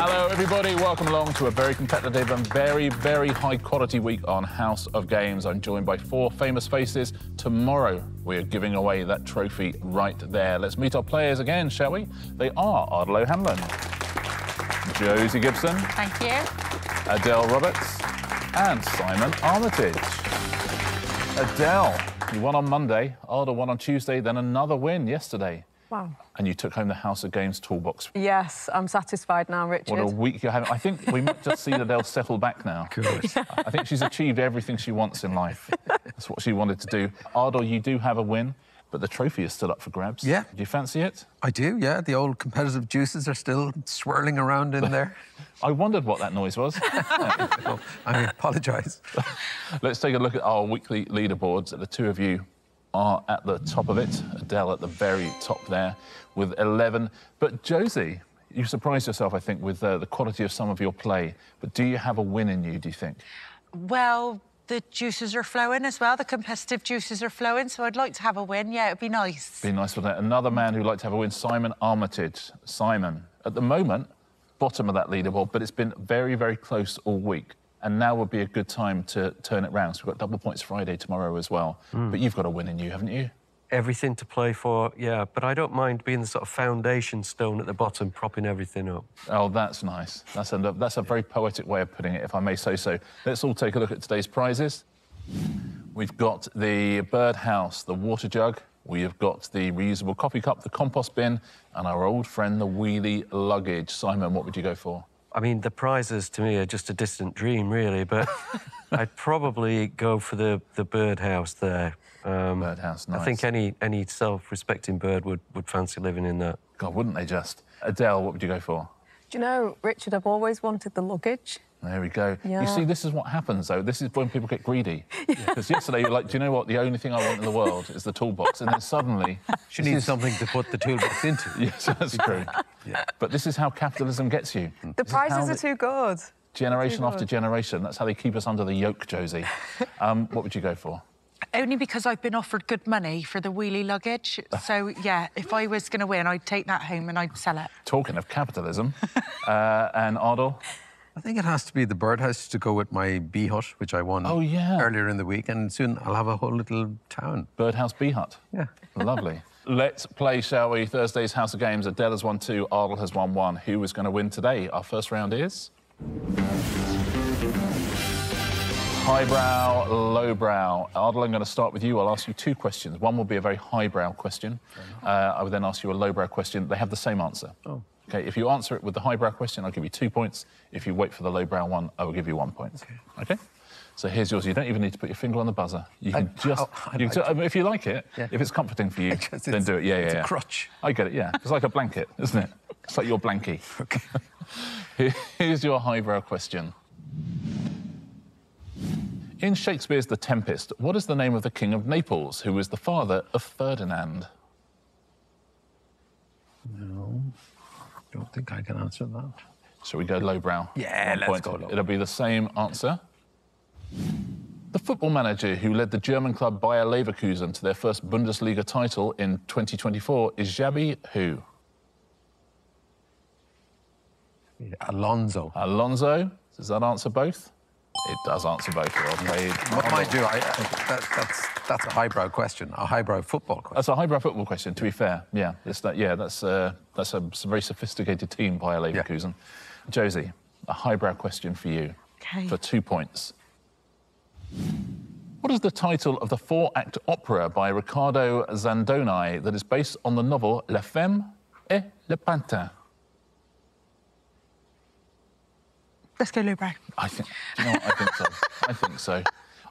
Hello, everybody. Welcome along to a very competitive and very, very high-quality week on House of Games. I'm joined by 4 famous faces. Tomorrow, we are giving away that trophy right there. Let's meet our players again, shall we? They are Ardal O'Hanlon, Josie Gibson. Thank you. Adele Roberts and Simon Armitage. Adele, you won on Monday. Ardal won on Tuesday, then another win yesterday. Wow. And you took home the House of Games toolbox. Yes, I'm satisfied now, Richard. What a week you're having. I think we might just see Adele settle back now. Good. I think she's achieved everything she wants in life. That's what she wanted to do. Ardal, you do have a win, but the trophy is still up for grabs. Yeah. Do you fancy it? I do, yeah. The old competitive juices are still swirling around in there. I wondered what that noise was. Well, I apologise. Let's take a look at our weekly leaderboards. The two of you are at the top of it. Adele at the very top there with 11. But Josie, you surprised yourself, I think, with the quality of some of your play. But do you have a win in you, do you think? Well, the juices are flowing as well. The competitive juices are flowing, so I'd like to have a win. Yeah, it'd be nice. Be nice, wouldn't it? Another man who'd like to have a win, Simon Armitage. Simon, at the moment, bottom of that leaderboard, but it's been very, very close all week. And now would be a good time to turn it round. So we've got double points Friday tomorrow as well. But you've got a win in you, haven't you? Everything to play for, yeah. But I don't mind being the sort of foundation stone at the bottom, propping everything up. Oh, that's nice. That's a very poetic way of putting it, if I may say so. Let's all take a look at today's prizes. We've got the birdhouse, the water jug. We have got the reusable coffee cup, the compost bin, and our old friend, the wheelie luggage. Simon, what would you go for? I mean, the prizes to me are just a distant dream, really, but I'd probably go for the birdhouse there. Birdhouse, nice. I think any self-respecting bird would fancy living in that. God, wouldn't they just? Adele, what would you go for? Do you know, Richard, I've always wanted the luggage. There we go. Yeah. You see, this is what happens, though. This is when people get greedy. Because yesterday you're like, do you know what? The only thing I want in the world is the toolbox. And then suddenly... She needs something to put the toolbox into. Yes, that's true. Yeah. But this is how capitalism gets you. The prizes are too good. Generation after generation. That's how they keep us under the yoke, Josie. What would you go for? Only because I've been offered good money for the wheelie luggage. So, yeah, if I was going to win, I'd take that home and I'd sell it. Talking of capitalism, and Ardal? I think it has to be the birdhouse to go with my bee hut, which I won earlier in the week, and soon I'll have a whole little town. Birdhouse bee hut. Yeah. Lovely. Let's play, shall we? Thursday's House of Games. Adele has won 2, Ardal has won 1. Who is going to win today? Our first round is... highbrow, lowbrow. Ardal, I'm going to start with you. I'll ask you 2 questions. One will be a very highbrow question. I will then ask you a lowbrow question. They have the same answer. Oh. OK, if you answer it with the highbrow question, I'll give you 2 points. If you wait for the lowbrow one, I will give you 1 point. OK? So here's yours. You don't even need to put your finger on the buzzer. You can if you like it, if it's comforting for you, then do it. Yeah, it's a crutch. I get it, yeah. It's like a blanket, isn't it? It's like your blankie. OK. Here's your highbrow question. In Shakespeare's The Tempest, what is the name of the King of Naples, who was the father of Ferdinand? No, don't think I can answer that. Shall we go lowbrow? Yeah, let's go low. It'll be the same answer. The football manager who led the German club Bayer Leverkusen to their first Bundesliga title in 2024 is Xabi who? Alonso. Alonso. Does that answer both? It does answer both. Okay. What mind you, that's a highbrow question, a highbrow football question. That's a highbrow football question, to be fair. Yeah, that's a very sophisticated team, Bayer Leverkusen. Yeah. Josie, a highbrow question for you for 2 points. What is the title of the 4-act opera by Riccardo Zandoni that is based on the novel La Femme et le Pantin? Let's go lowbrow. I think, do you know what? I think so. I think so.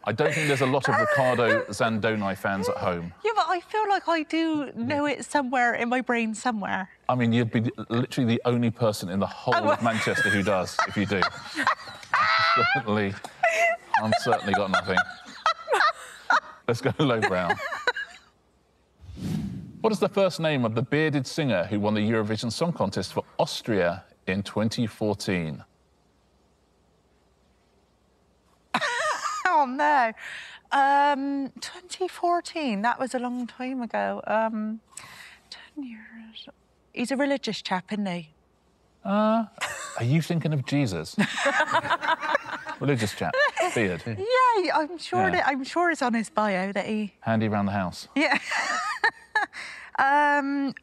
I don't think there's a lot of Riccardo Zandoni fans at home. Yeah, but I feel like I do know it somewhere in my brain somewhere. I mean, you'd be literally the only person in the whole of Manchester who does, if you do. I'm certainly got nothing. Let's go lowbrow. What is the first name of the bearded singer who won the Eurovision Song Contest for Austria in 2014? Oh, no. 2014, that was a long time ago. 10 years. He's a religious chap, isn't he? Are you thinking of Jesus? Religious chap, beard. Yeah, I'm sure. Yeah. I'm sure it's on his bio that he. Handy around the house. Yeah.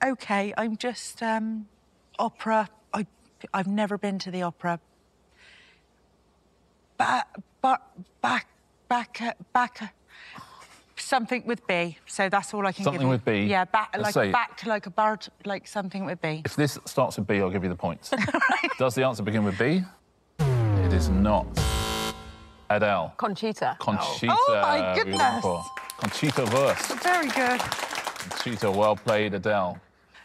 OK, I'm just opera. I've never been to the opera. Back. Something with B. So that's all I can give you. Something with B? Yeah, back Let's like say- a back, like a bird, like something with B. If this starts with B, I'll give you the points. Does the answer begin with B? It is not. Adele. Conchita. Conchita. Oh, my we were looking goodness. for. Conchita verse. Very good. Conchita, well played, Adele.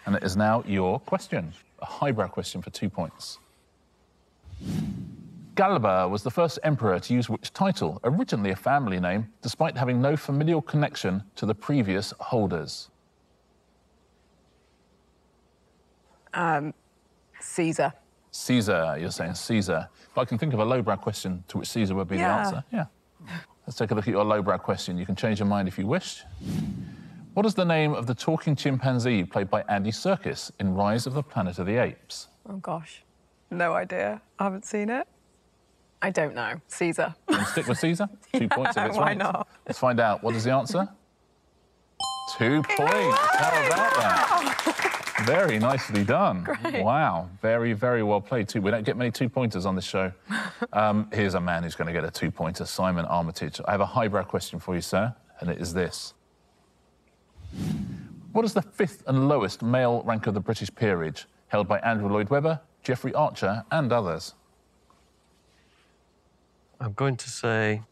And it is now your question. A highbrow question for 2 points. Galba was the first emperor to use which title, originally a family name, despite having no familial connection to the previous holders? Caesar. Caesar, you're saying Caesar. If I can think of a lowbrow question to which Caesar would be the answer, yeah. Let's take a look at your lowbrow question. You can change your mind if you wish. What is the name of the talking chimpanzee played by Andy Serkis in Rise of the Planet of the Apes? Oh, gosh. No idea. I haven't seen it. I don't know. Caesar. You can stick with Caesar? 2 points if it's why right. not? Let's find out. What is the answer? 2 points. How about that? Very nicely done. Great. Wow. Very, very well played, too. We don't get many two-pointers on this show. Here's a man who's going to get a two-pointer, Simon Armitage. I have a highbrow question for you, sir, and it is this. What is the fifth and lowest male rank of the British peerage, held by Andrew Lloyd Webber, Geoffrey Archer and others? I'm going to say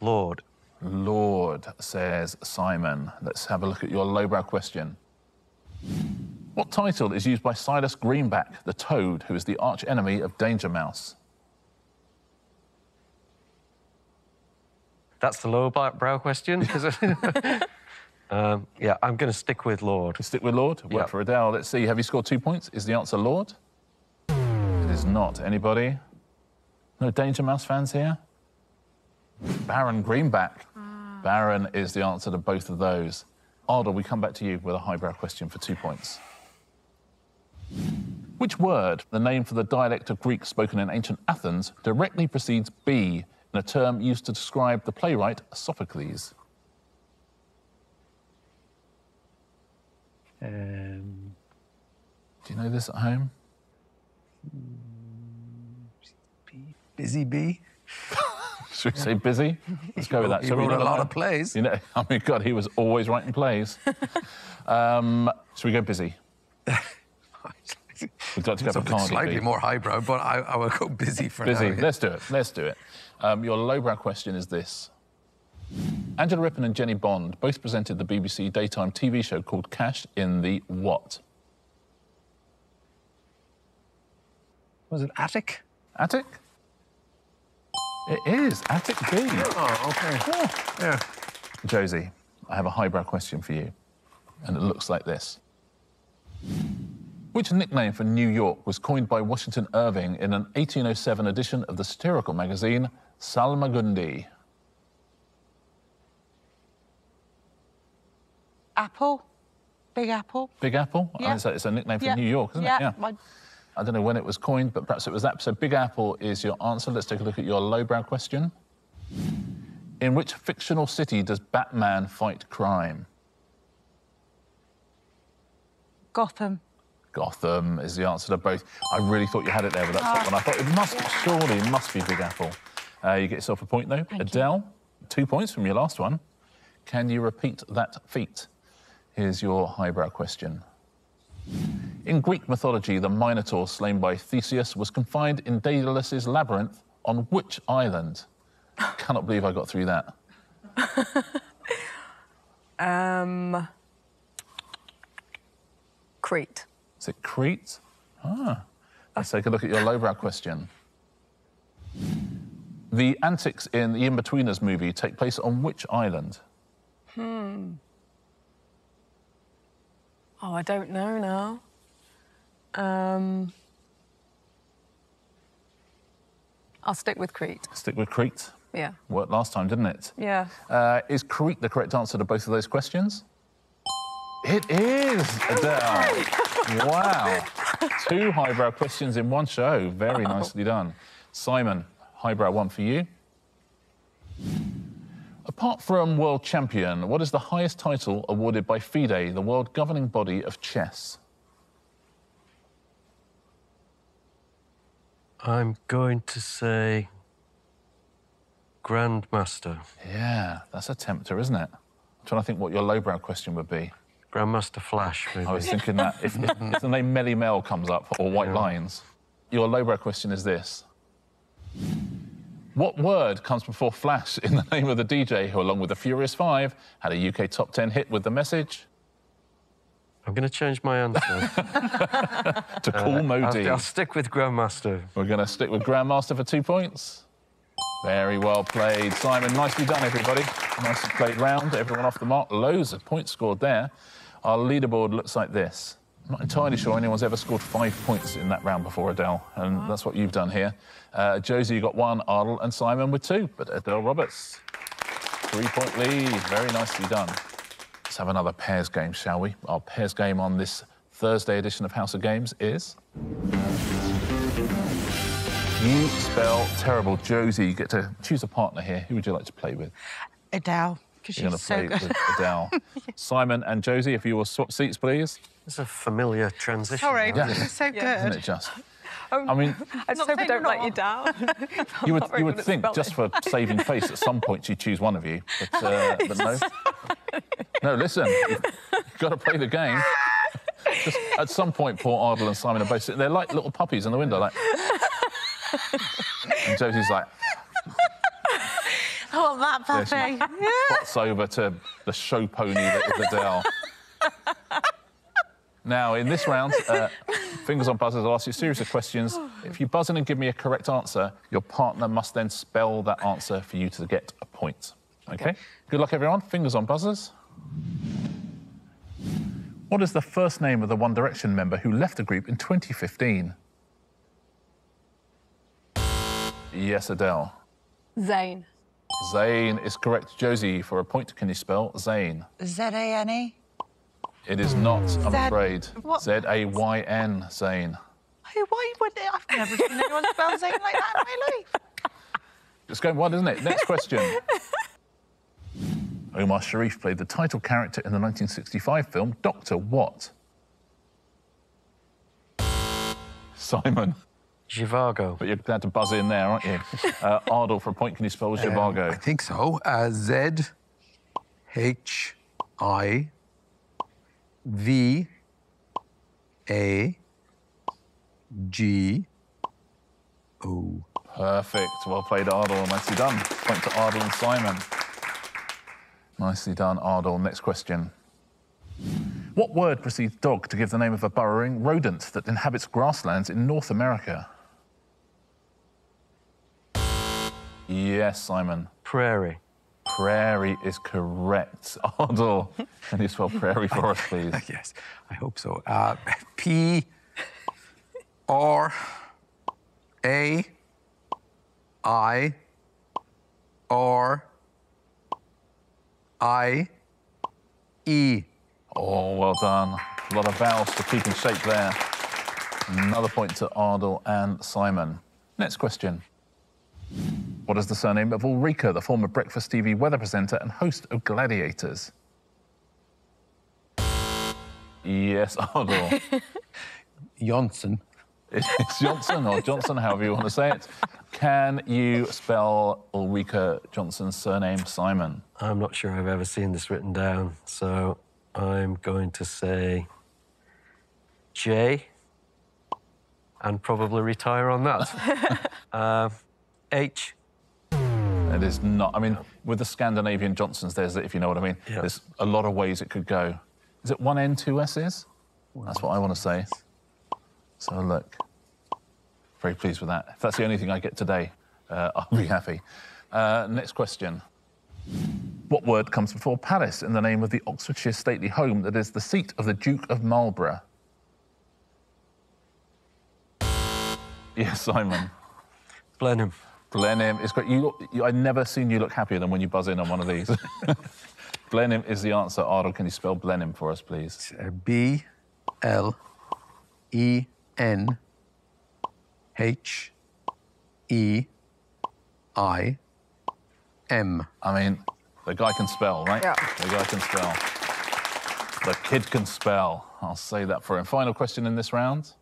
Lord. Lord, says Simon. Let's have a look at your lowbrow question. What title is used by Silas Greenback, the toad, who is the arch-enemy of Danger Mouse? That's the lowbrow question? Yeah, I'm going to stick with Lord. You stick with Lord? Work Yep. for Adele. Let's see. Have you scored 2 points? Is the answer Lord? It is not. Anybody? No Danger Mouse fans here? Baron Greenback. Baron is the answer to both of those. Ardal, we come back to you with a highbrow question for 2 points. Which word, the name for the dialect of Greek spoken in ancient Athens, directly precedes be in a term used to describe the playwright Sophocles? Do you know this at home? Busy bee. Should we say busy? Let's go with that. He Shall we wrote a go lot with of that? plays. You know, I mean, God, he was always writing plays. Should we go busy? We'd like to go for Something Cardi slightly B. more highbrow, but I will go busy for Busy. now. yeah. Let's do it. Let's do it. Your lowbrow question is this. Angela Rippon and Jenny Bond both presented the BBC daytime TV show called Cash in the what? Was it Attic? Attic? It is. Attic B. Oh, okay. Yeah. Josie, I have a highbrow question for you, and it looks like this. Which nickname for New York was coined by Washington Irving in an 1807 edition of the satirical magazine Salmagundi? Apple. Big Apple. Big Apple? Yeah. It's a nickname for Yeah. New York, isn't Yeah. it? Yeah. I don't know when it was coined, but perhaps it was that. So Big Apple is your answer. Let's take a look at your lowbrow question. In which fictional city does Batman fight crime? Gotham. Gotham is the answer to both. I really thought you had it there with that top one. I thought it must be Big Apple. You get yourself a point, though. Thank Adele, 2 points from your last one. Can you repeat that feat? Here's your highbrow question. In Greek mythology, the Minotaur slain by Theseus was confined in Daedalus's labyrinth on which island? Cannot believe I got through that. Crete. Is it Crete? Let's take a look at your lowbrow question. The antics in the In-Betweeners movie take place on which island? Oh, I don't know now. I'll stick with Crete. Stick with Crete. Yeah. Worked last time, didn't it? Yeah. Is Crete the correct answer to both of those questions? It is, Adele. Wow. 2 highbrow questions in one show. Very nicely done. Simon, highbrow one for you. Apart from world champion, what is the highest title awarded by FIDE, the world governing body of chess? I'm going to say Grandmaster. Yeah, that's a tempter, isn't it? I'm trying to think what your lowbrow question would be. Grandmaster Flash, maybe. I was thinking that if the name Melly Mel comes up, or White Lines. Your lowbrow question is this. What word comes before Flash in the name of the DJ who, along with the Furious 5, had a UK top 10 hit with the message? I'm going to change my answer. To Cool Modi. I'll stick with Grandmaster. We're going to stick with Grandmaster for 2 points. Very well played. Simon, nicely done, everybody. Nicely played round. Everyone off the mark. Loads of points scored there. Our leaderboard looks like this. I'm not entirely sure anyone's ever scored 5 points in that round before, Adele, and that's what you've done here. Josie, you got 1, Ardal and Simon with 2, but Adele Roberts, 3-point lead. Very nicely done. Let's have another pairs game, shall we? Our pairs game on this Thursday edition of House of Games is... You spell terrible. Josie, you get to choose a partner here. Who would you like to play with? Adele, because You're she's going to play with Adele. Simon and Josie, if you will swap seats, please. It's a familiar transition. Sorry, Yeah. this is so good. Isn't it just? I mean, I just hope I don't let you down. you would think just for saving face at some point you'd choose one of you, but no. No, listen, you've got to play the game. Just at some point, poor Ardal and Simon are both sitting there like little puppies in the window, like. And Josie's like. Oh, that puppy. Pots over to the show pony that is Adele. Now, in this round, fingers on buzzers, I'll ask you a series of questions. If you buzz in and give me a correct answer, your partner must then spell that answer for you to get a point. OK? Good luck, everyone. Fingers on buzzers. What is the first name of the One Direction member who left the group in 2015? Yes, Adele. Zayn. Zayn is correct. Josie, for a point, can you spell Zayn? Z-A-N-E? It is not, I'm afraid. What? Z-A-Y-N, Zayn. Oh, why would they? I've never seen anyone spell Zayn like that in my life. It's going well, isn't it? Next question. Omar Sharif played the title character in the 1965 film Dr. What? Simon. Zhivago. But you're glad to buzz in there, aren't you? Ardal, for a point, can you spell Zhivago? I think so. Z-H-I-V-A-G-O. Perfect. Well played, Ardal. Nicely done. Point to Ardal and Simon. Nicely done, Ardal. Next question. What word precedes dog to give the name of a burrowing rodent that inhabits grasslands in North America? Yes, Simon. Prairie. Prairie is correct. Ardal, can you spell prairie for us, please? Yes, I hope so. P-R-A-I-R-I-E. Oh, well done. A lot of vowels to keep in shape there. Another point to Ardal and Simon. Next question. What is the surname of Ulrika, the former Breakfast TV weather presenter and host of Gladiators? Yes, Ardal. Johnson. It's Johnson or Johnson, however you want to say it. Can you spell Ulrika Johnson's surname, Simon? I'm not sure I've ever seen this written down, so I'm going to say J and probably retire on that. H. It is not. I mean, with the Scandinavian Johnsons, there's, if you know what I mean, there's a lot of ways it could go. Is it 1 N, 2 S's? That's what I want to say. So look, very pleased with that. If that's the only thing I get today, I'll be happy. Next question. What word comes before palace in the name of the Oxfordshire stately home that is the seat of the Duke of Marlborough? Yes, Simon. Blenheim. Blenheim is great. I've never seen you look happier than when you buzz in on one of these. Blenheim is the answer. Ardal, can you spell Blenheim for us, please? B-L-E-N-H-E-I-M. N-H-E-I-M. I mean, the guy can spell, right? Yeah. The guy can spell. The kid can spell. I'll say that for him. Final question in this round.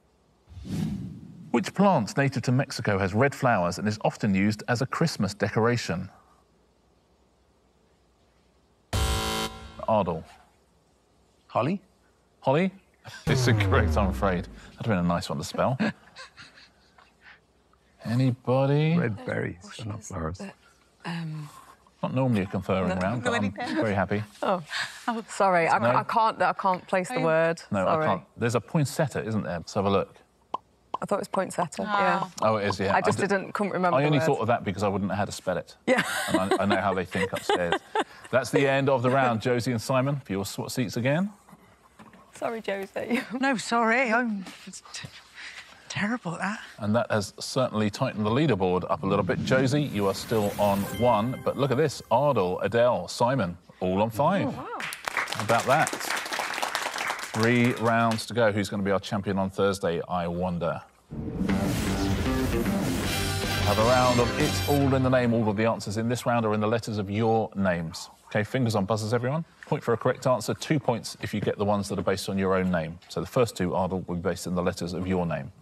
Which plant native to Mexico has red flowers and is often used as a Christmas decoration? Ardal. Holly? Holly? It's incorrect, I'm afraid. That'd have been a nice one to spell. Anybody? Red berries, they're not flowers. Not normally a conferring round, but I'm very happy. Oh, sorry, No. I can't place the word. No, sorry. I can't. There's a poinsettia, isn't there? Let's have a look. I thought it was poinsettia. Yeah. Oh, it is, yeah. I just couldn't remember. I only the word. thought of that because I wouldn't know how to spell it. Yeah. And I know how they think upstairs. That's the end of the round. Josie and Simon, for your swap seats again. Sorry, Josie. No, sorry, I'm terrible at that. And that has certainly tightened the leaderboard up a little bit. Josie, you are still on 1, but look at this. Ardal, Adele, Simon, all on 5. Oh, wow. How about that? 3 rounds to go. Who's going to be our champion on Thursday, I wonder? Have a round of It's All in the Name. All of the answers in this round are in the letters of your names. OK, fingers on buzzers, everyone. Point for a correct answer, 2 points if you get the ones that are based on your own name. So the first 2, Ardal, will be based in the letters of your name.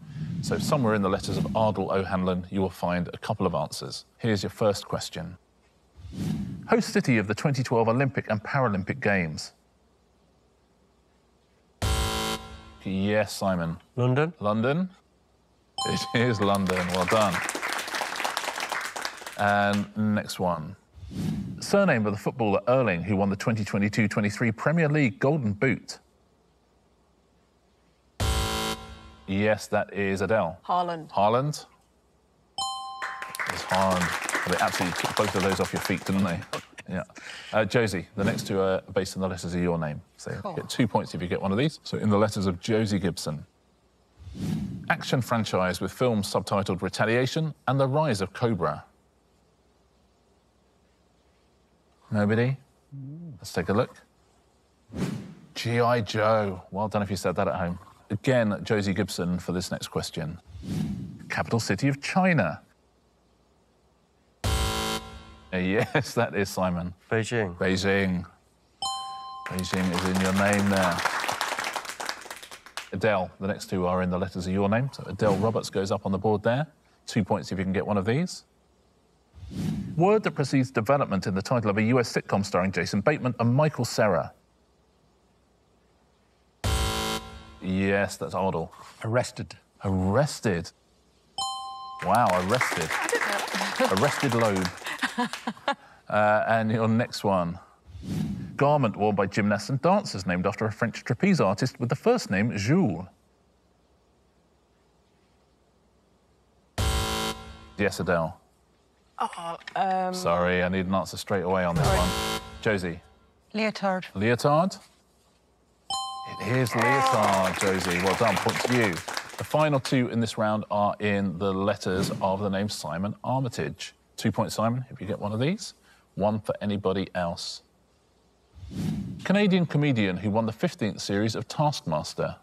So somewhere in the letters of Ardal O'Hanlon, you will find a couple of answers. Here's your first question. Host city of the 2012 Olympic and Paralympic Games. Yes, Simon. London? London. It is London. Well done. And next one. Surname of the footballer Erling, who won the 2022-23 Premier League Golden Boot. Yes, that is Adele. Haaland. Haaland. It's Haaland. They absolutely took both of those off your feet, didn't they? Yeah. Josie, the next 2 are based on the letters of your name. So you get 2 points if you get one of these. So in the letters of Josie Gibson. Action franchise with films subtitled Retaliation and The Rise of Cobra. Nobody? Let's take a look. G.I. Joe. Well done if you said that at home. Again, Josie Gibson for this next question. Capital city of China. Yes, that is Simon. Beijing. Beijing. Beijing is in your name there. Adele, the next 2 are in the letters of your name. So Adele Roberts goes up on the board there. 2 points if you can get one of these. Word that precedes development in the title of a US sitcom starring Jason Bateman and Michael Cera. Yes, that's Ardal. Arrested. Arrested. Wow, arrested. I didn't know that. Arrested lobe. And your next one. Garment worn by gymnasts and dancers named after a French trapeze artist with the first name Jules. Yes, Adele. Sorry, I need an answer straight away on this one. Josie. Leotard. Leotard? It is leotard, Josie. Well done, point to you. The final 2 in this round are in the letters of the name Simon Armitage. 2 points, Simon, if you get one of these. 1 for anybody else. Canadian comedian who won the 15th series of Taskmaster.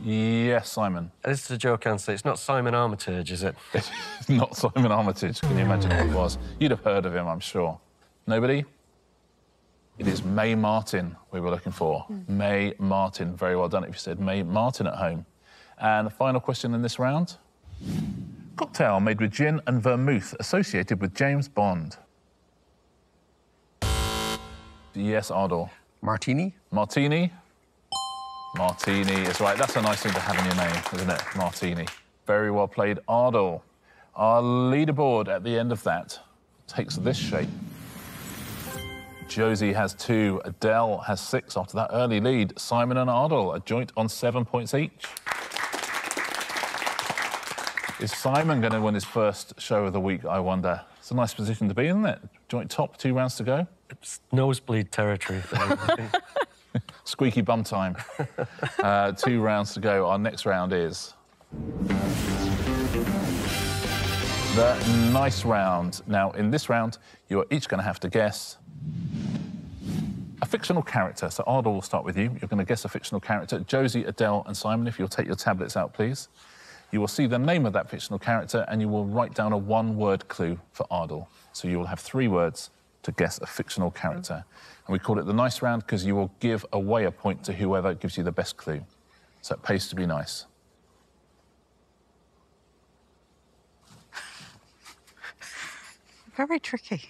Yes, Simon. This is a joke answer. It's not Simon Armitage, is it? It's not Simon Armitage. Can you imagine who it was? You'd have heard of him, I'm sure. Nobody? It is Mae Martin we were looking for. Mae Martin. Very well done if you said Mae Martin at home. And the final question in this round. Cocktail made with gin and vermouth associated with James Bond. Yes, Ardal. Martini. Martini. Martini is right. That's a nice thing to have in your name, isn't it? Martini. Very well played, Ardal. Our leaderboard at the end of that takes this shape. Josie has 2. Adele has 6 after that early lead. Simon and Ardal are joint on 7 points each. Is Simon going to win his first show of the week, I wonder? It's a nice position to be, isn't it? Joint top, 2 rounds to go. It's nosebleed territory for me, I think. Squeaky bum time. 2 rounds to go. Our next round is the nice round. Now, in this round, you're each going to have to guess a fictional character. So Ardal will start with you. You're going to guess a fictional character. Josie, Adele and Simon, if you'll take your tablets out, please. You will see the name of that fictional character and you will write down a one-word clue for Ardal. So you will have 3 words to guess a fictional character. And we call it the nice round because you will give away a point to whoever gives you the best clue. So it pays to be nice. Very tricky.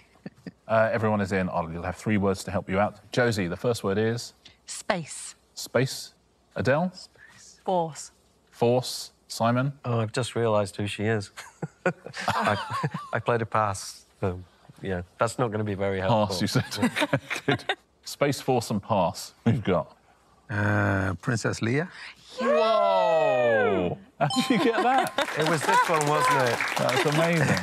Everyone is in. Ardal, you'll have 3 words to help you out. Josie, the first word is? Space. Space. Adele? Space. Force. Force. Simon? Oh, I've just realised who she is. I played a pass. So, yeah, that's not going to be very helpful. Pass, you said. Okay, good. Space, Force and pass. We've got? Princess Leia. Whoa! How did you get that? It was this one, wasn't it? That's amazing.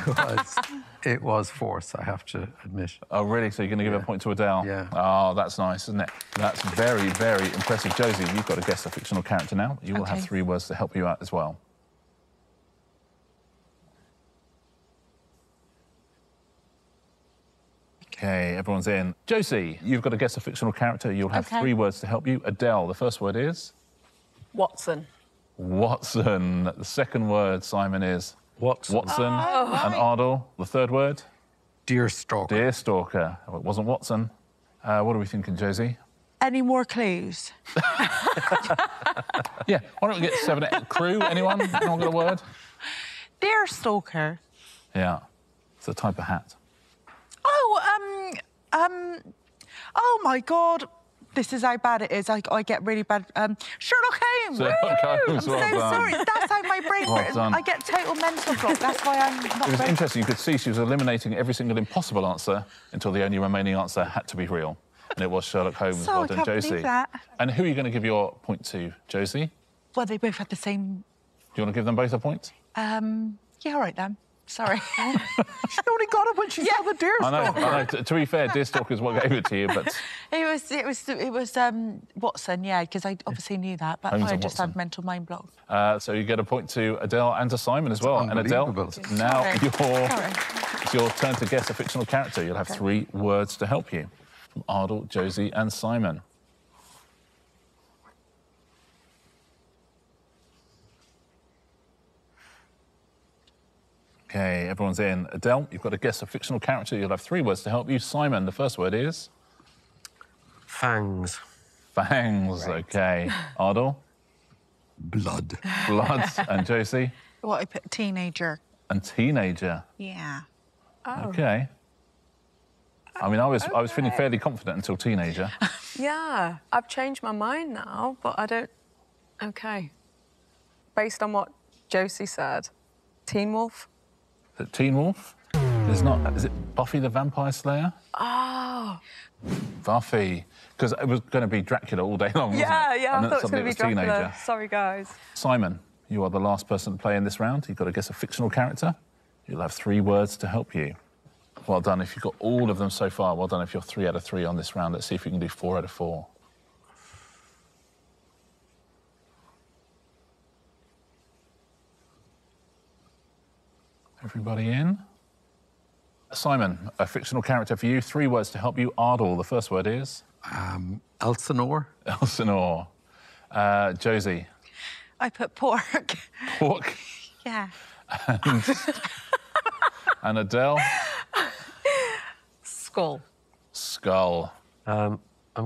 It was Force, I have to admit. Oh, really? So you're going to give a point to Adele? Yeah. Oh, that's nice, isn't it? That's very, very impressive. Josie, you've got to guess a fictional character now. You will have 3 words to help you out as well. OK, everyone's in. Josie, you've got to guess a fictional character. You'll have 3 words to help you. Adele, the first word is? Watson. Watson. The second word, Simon, is? Watson. Watson. And Ardal, the third word? Deerstalker. Deerstalker. Oh, it wasn't Watson. What are we thinking, Josie? Any more clues? Yeah, why don't we get 7 crew? Anyone? Anyone got a word? Deerstalker. Yeah, it's a type of hat. Oh my God. This is how bad it is. I get really bad. Sherlock Holmes. Sherlock Holmes, I'm well so done. sorry. That's how my brain works. done. I get total mental block. That's why I'm not It was very... interesting. You could see she was eliminating every single impossible answer until the only remaining answer had to be real. And it was Sherlock Holmes. So Well I done, can't Josie. believe that. And who are you going to give your point to, Josie? Well, they both had the same... Do you want to give them both a point? Yeah, all right then. Sorry. She only got it when she saw the Deerstalker. I know. To be fair, Deerstalker is what gave it to you, but... It was Watson, yeah, because I obviously knew that, but Holmes I and just Watson. had mental mind block. So you get a point to Adele and to Simon as well. And Adele, Unbelievable. now Sorry. it's your turn to guess a fictional character. You'll have 3 words to help you. From Ardal, Josie and Simon. OK, everyone's in. Adele, you've got to guess a fictional character. You'll have 3 words to help you. Simon, the first word is? Fangs. Fangs, OK. Ardal? Blood. Blood. And Josie? What, I put teenager. And teenager. Yeah. OK. I mean, I was feeling fairly confident until teenager. Yeah, I've changed my mind now, but I don't... OK. Based on what Josie said, Teen Wolf? Is it Teen Wolf? There's not... Is it Buffy the Vampire Slayer? Oh. Buffy. Because it was going to be Dracula all day long, wasn't it? Yeah, And I then thought it was suddenly going to be Dracula. teenager. Sorry, guys. Simon, you are the last person to play in this round. You've got to guess a fictional character. You'll have 3 words to help you. Well done if you've got all of them so far. Well done if you're 3 out of 3 on this round. Let's see if you can do 4 out of 4. Everybody in? Simon, a fictional character for you. 3 words to help you. Ardal, the first word is? Elsinore. Elsinore. Josie? I put pork. Pork. Yeah. And Adele? Skull. Skull. I'm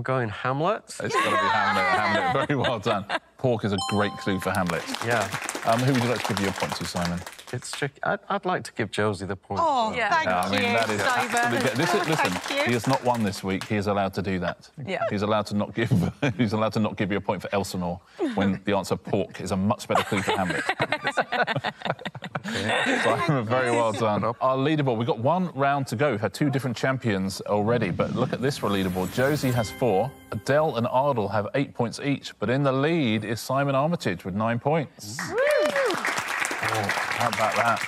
going Hamlet. It's got to be Hamlet. Hamlet. Very well done. Pork is a great clue for Hamlet. Yeah. Who would you like to give your point to, Simon? It's tricky. I'd like to give Josie the point. Oh, Yeah. thank I mean, you, that is Simon. absolutely... Listen, Thank you. he has not won this week. He is allowed to do that. Yeah. He's allowed to not give. He's allowed to not give you a point for Elsinore when the answer pork is a much better clue for Hamlet. Simon, very well done. Our leaderboard. We've got 1 round to go. We've had 2 different champions already, but look at this for a leaderboard. Josie has 4. Adele and Ardal have 8 points each, but in the lead is Simon Armitage with 9 points. How about that?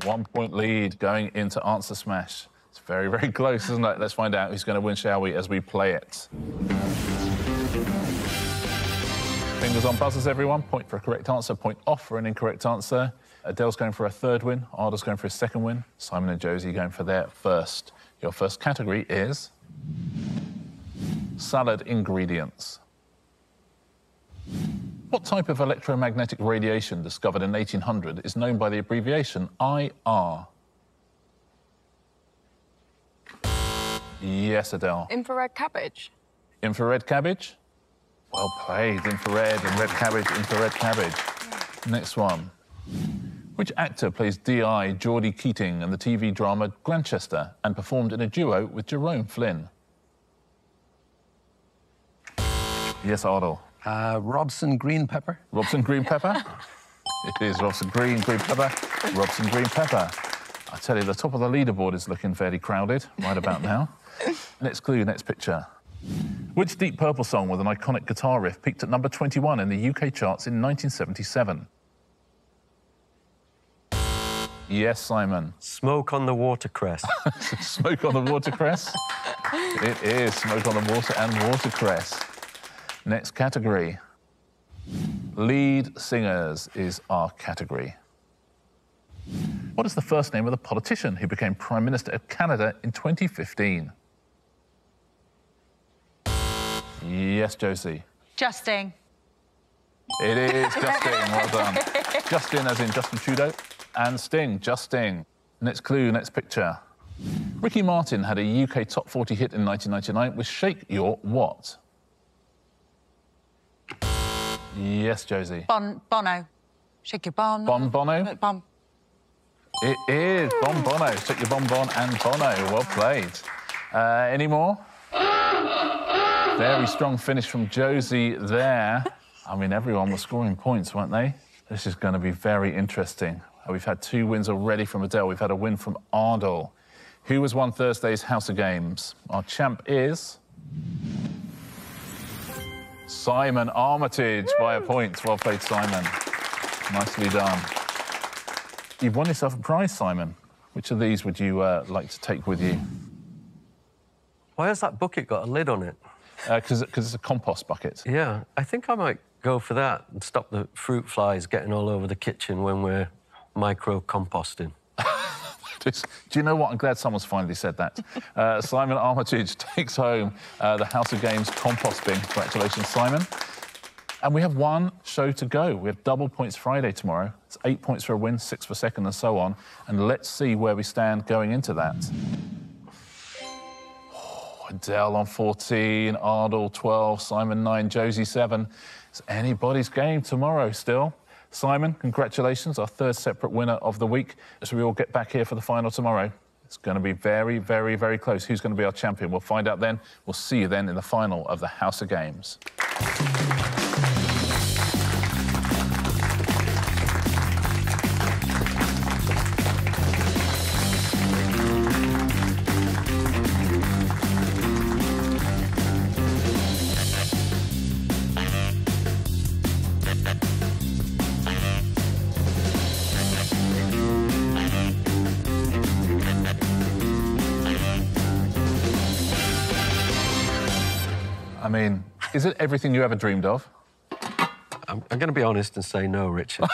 1 point lead going into Answer Smash. It's very, very close, isn't it? Let's find out who's going to win, shall we, as we play it. Fingers on buzzers, everyone. Point for a correct answer, point off for an incorrect answer. Adele's going for a 3rd win. Ardal's going for his 2nd win. Simon and Josie going for their 1st. Your first category is Salad ingredients. What type of electromagnetic radiation discovered in 1800 is known by the abbreviation IR? Yes, Adele. Infrared cabbage. Infrared cabbage? Well played. Infrared and red cabbage, infrared cabbage. Next one. Which actor plays D.I. Geordie Keating in the TV drama Grantchester and performed in a duo with Jerome Flynn? Yes, Ardal. Robson Green Pepper. Robson Green Pepper? It is Robson Green Pepper. Robson Green Pepper. I tell you, the top of the leaderboard is looking fairly crowded right about now. Next clue, next picture. Which Deep Purple song with an iconic guitar riff peaked at number 21 in the UK charts in 1977? Yes, Simon. Smoke on the Watercress. Smoke on the Watercress? It is Smoke on the Water and Watercress. Next category. Lead singers is our category. What is the first name of the politician who became Prime Minister of Canada in 2015? Yes, Josie. Justin. It is Justin, well done. Justin as in Justin Trudeau, and Sting, Justin. Next clue, next picture. Ricky Martin had a UK top 40 hit in 1999 with Shake Your What? Yes, Josie. Bono. Shake your bon. Bono? Bon. It is Bono. Shake your bon and Bono. Well played. Any more? Very strong finish from Josie there. I mean, everyone was scoring points, weren't they? This is going to be very interesting. We've had 2 wins already from Adele. We've had a win from Ardal. Who has won Thursday's House of Games? Our champ is Simon Armitage by a point. Well played, Simon. Nicely done. You've won yourself a prize, Simon. Which of these would you like to take with you? Why has that bucket got a lid on it? Because it's a compost bucket. Yeah, I think I might go for that and stop the fruit flies getting all over the kitchen when we're micro-composting. Do you know what? I'm glad someone's finally said that. Simon Armitage takes home the House of Games composting. Congratulations, Simon. And we have 1 show to go. We have double points Friday tomorrow. It's 8 points for a win, 6 for second, and so on. And let's see where we stand going into that. Adele on 14, Ardal 12, Simon 9, Josie 7. It's anybody's game tomorrow still. Simon, congratulations, our 3rd separate winner of the week. As we all get back here for the final tomorrow, it's going to be very, very, very close. Who's going to be our champion? We'll find out then. We'll see you then in the final of the House of Games. I mean, is it everything you ever dreamed of? I'm going to be honest and say no, Richard.